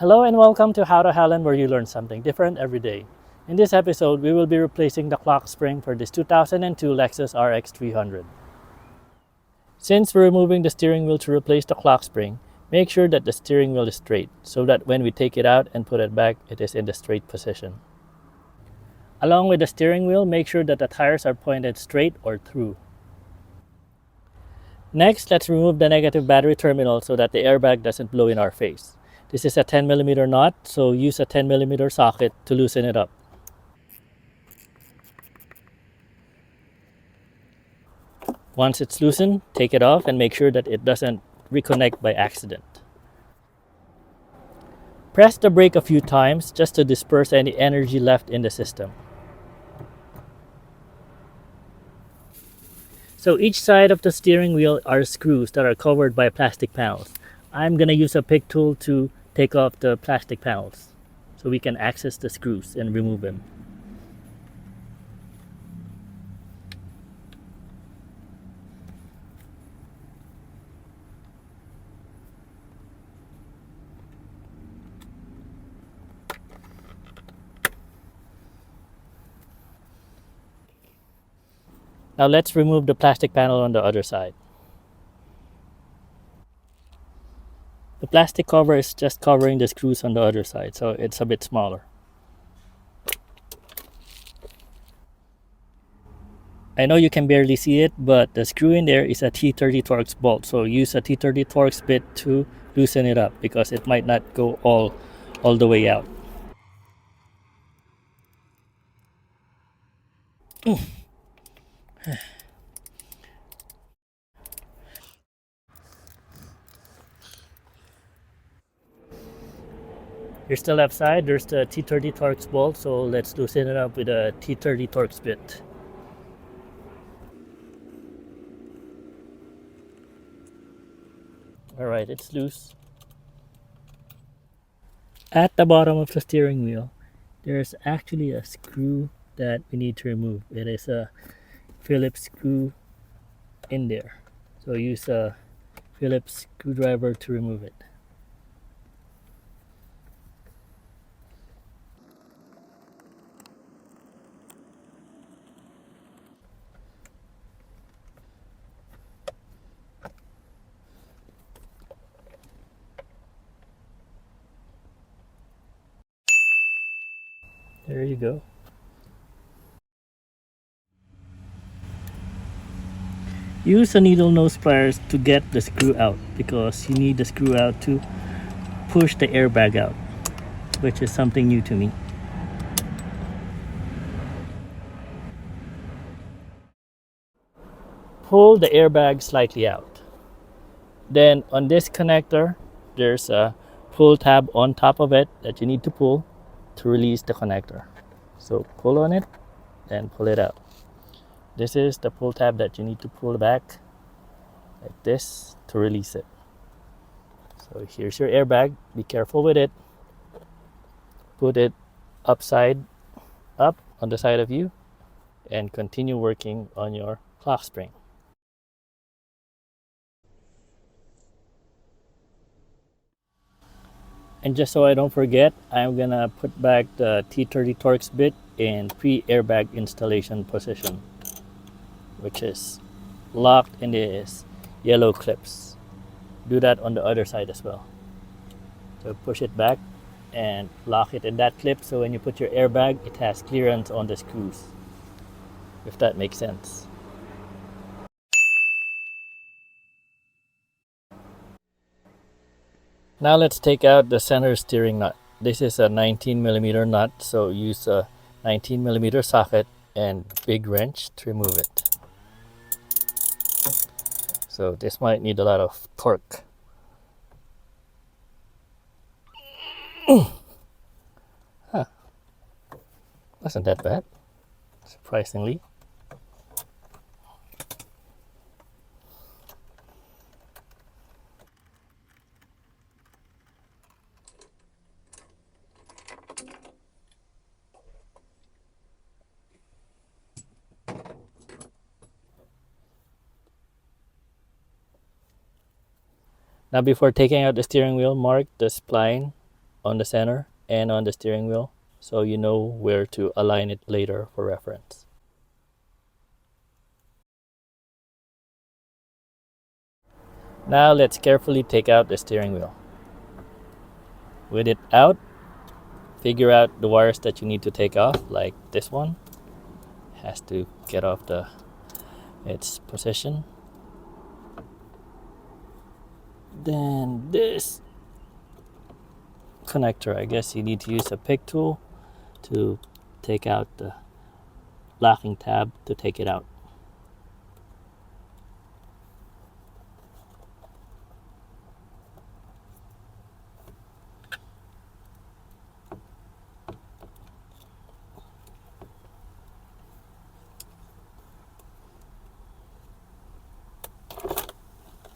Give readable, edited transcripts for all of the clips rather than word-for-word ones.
Hello and welcome to How to Helen, where you learn something different every day. In this episode, we will be replacing the clock spring for this 2002 Lexus RX300. Since we're removing the steering wheel to replace the clock spring, make sure that the steering wheel is straight so that when we take it out and put it back, it is in the straight position. Along with the steering wheel, make sure that the tires are pointed straight or through. Next, let's remove the negative battery terminal so that the airbag doesn't blow in our face. This is a 10mm knot, so use a 10mm socket to loosen it up. Once it's loosened, take it off and make sure that it doesn't reconnect by accident. Press the brake a few times just to disperse any energy left in the system. So each side of the steering wheel are screws that are covered by plastic panels. I'm gonna use a pick tool to take off the plastic panels so we can access the screws and remove them. Now let's remove the plastic panel on the other side. The plastic cover is just covering the screws on the other side, so it's a bit smaller. I know you can barely see it, but the screw in there is a T30 Torx bolt, so use a T30 Torx bit to loosen it up because it might not go all the way out. Here's the left side, there's the T30 Torx bolt, so let's loosen it up with a T30 Torx bit. Alright, it's loose. At the bottom of the steering wheel, there's actually a screw that we need to remove. It is a Phillips screw in there. So use a Phillips screwdriver to remove it. There you go. Use a needle nose pliers to get the screw out because you need the screw out to push the airbag out, which is something new to me. Pull the airbag slightly out. Then on this connector, there's a pull tab on top of it that you need to pull to release the connector. So pull on it, then pull it out. This is the pull tab that you need to pull back like this to release it. So here's your airbag. Be careful with it. Put it upside up on the side of you and continue working on your clock spring. And just so I don't forget, I'm gonna put back the T30 Torx bit in pre-airbag installation position, which is locked in these yellow clips. Do that on the other side as well. So push it back and lock it in that clip so when you put your airbag, it has clearance on the screws, if that makes sense. Now let's take out the center steering nut. This is a 19mm nut, so use a 19mm socket and big wrench to remove it. So this might need a lot of torque. Huh. Wasn't that bad, surprisingly. Now before taking out the steering wheel, mark the spline on the center and on the steering wheel, so you know where to align it later for reference. Now let's carefully take out the steering wheel. With it out, figure out the wires that you need to take off, like this one has to get off its position. Then this connector, I guess you need to use a pick tool to take out the locking tab to take it out.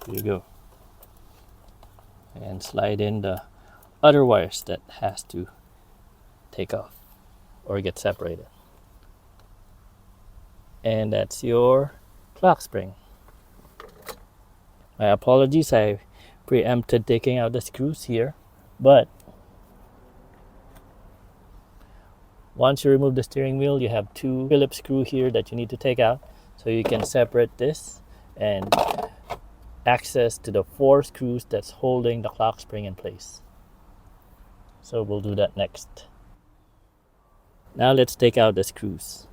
Here you go. And slide in the other wires that has to take off or get separated. And that's your clock spring. My apologies, I preempted taking out the screws here, but once you remove the steering wheel, you have two Phillips screw here that you need to take out, so you can separate this and access to the 4 screws that's holding the clock spring in place. So we'll do that next. Now let's take out the screws.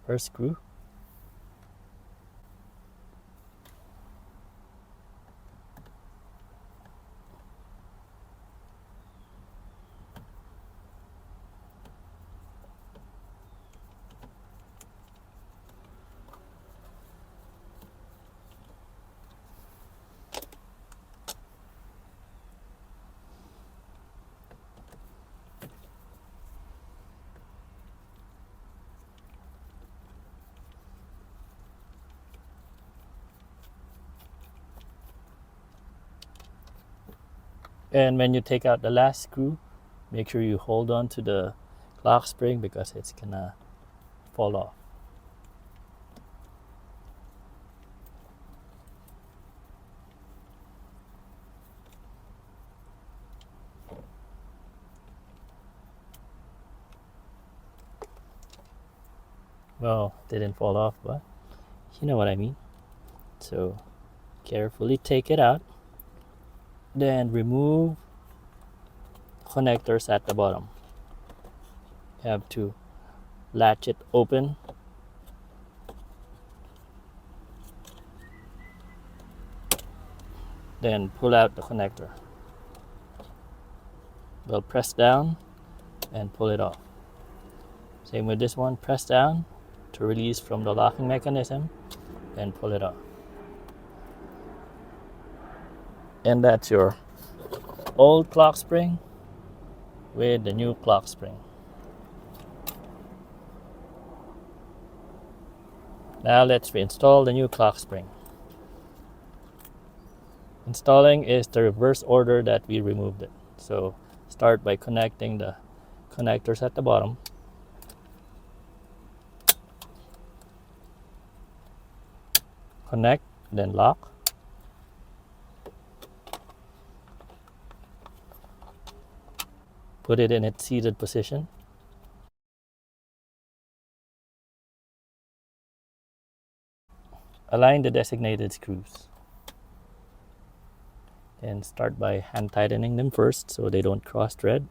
First screw. And when you take out the last screw, make sure you hold on to the clock spring because it's gonna fall off. Well, didn't fall off, but you know what I mean. So carefully take it out, then remove connectors at the bottom. You have to latch it open, then pull out the connector. Well, press down and pull it off. Same with this one, press down to release from the locking mechanism and pull it off. And that's your old clock spring with the new clock spring. Now let's reinstall the new clock spring. Installing is the reverse order that we removed it. So start by connecting the connectors at the bottom. Connect, then lock. Put it in its seated position. Align the designated screws. And start by hand tightening them first so they don't cross thread.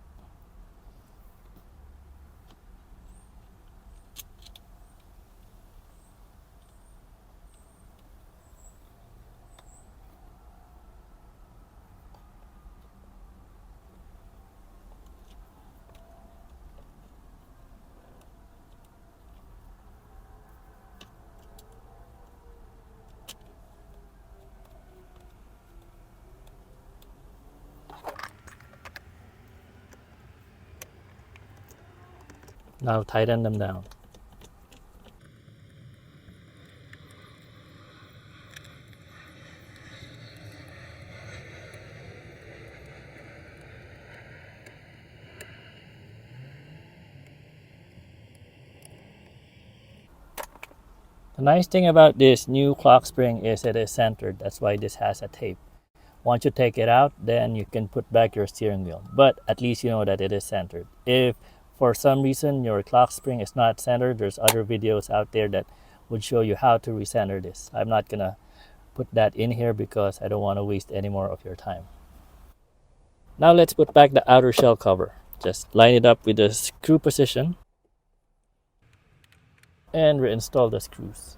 Now tighten them down. The nice thing about this new clock spring is it is centered. That's why this has a tape. Once you take it out, then you can put back your steering wheel. But at least you know that it is centered. If for some reason your clock spring is not centered, there's other videos out there that would show you how to recenter this. I'm not gonna put that in here because I don't want to waste any more of your time. Now let's put back the outer shell cover. Just line it up with the screw position and reinstall the screws.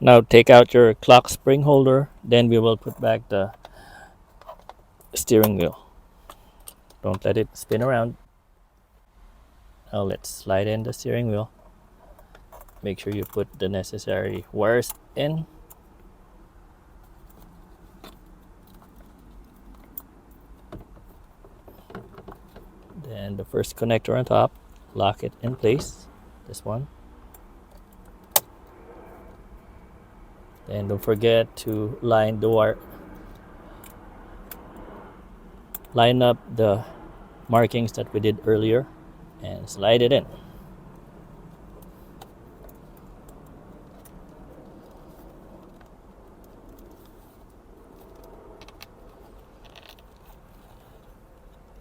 Now take out your clock spring holder, then we will put back the steering wheel. Don't let it spin around. Now let's slide in the steering wheel. Make sure you put the necessary wires in. Then the first connector on top, lock it in place, this one. And don't forget to line up the markings that we did earlier and slide it in.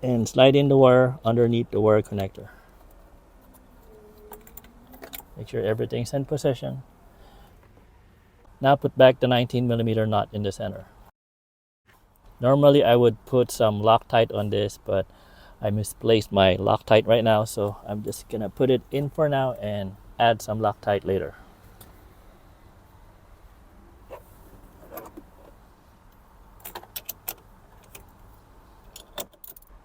And slide in the wire underneath the wire connector. Make sure everything's in position. Now put back the 19mm nut in the center. Normally I would put some Loctite on this, but I misplaced my Loctite right now, so I'm just gonna put it in for now and add some Loctite later.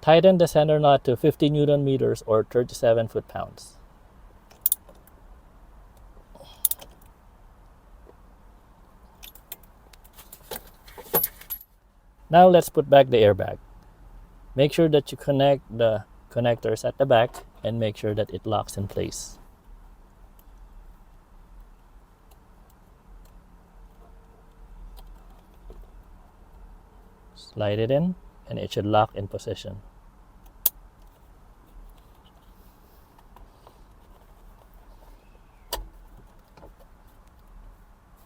Tighten the center nut to 50 Newton meters or 37 foot-pounds. Now let's put back the airbag. Make sure that you connect the connectors at the back and make sure that it locks in place. Slide it in and it should lock in position.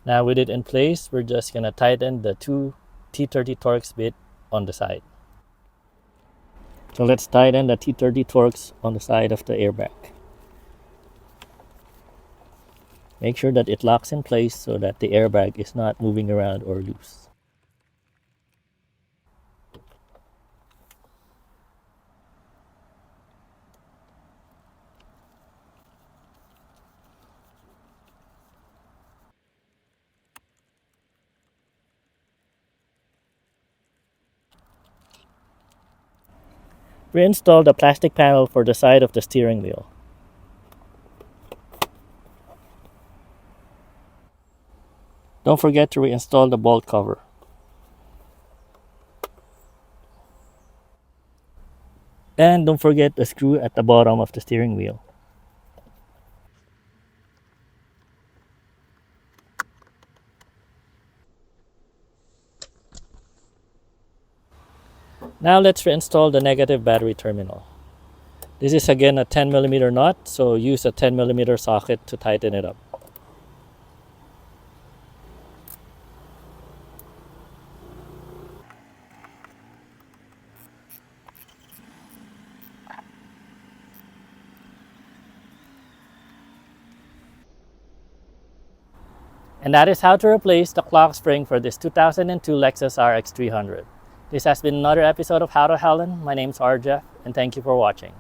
Now with it in place, we're just gonna tighten the two T30 Torx bit on the side. So let's tighten the T30 Torx on the side of the airbag. Make sure that it locks in place so that the airbag is not moving around or loose. Reinstall the plastic panel for the side of the steering wheel. Don't forget to reinstall the bolt cover. And don't forget the screw at the bottom of the steering wheel. Now let's reinstall the negative battery terminal. This is again a 10mm nut, so use a 10mm socket to tighten it up. And that is how to replace the clock spring for this 2002 Lexus RX300. This has been another episode of How to Helen. My name is RJ, and thank you for watching.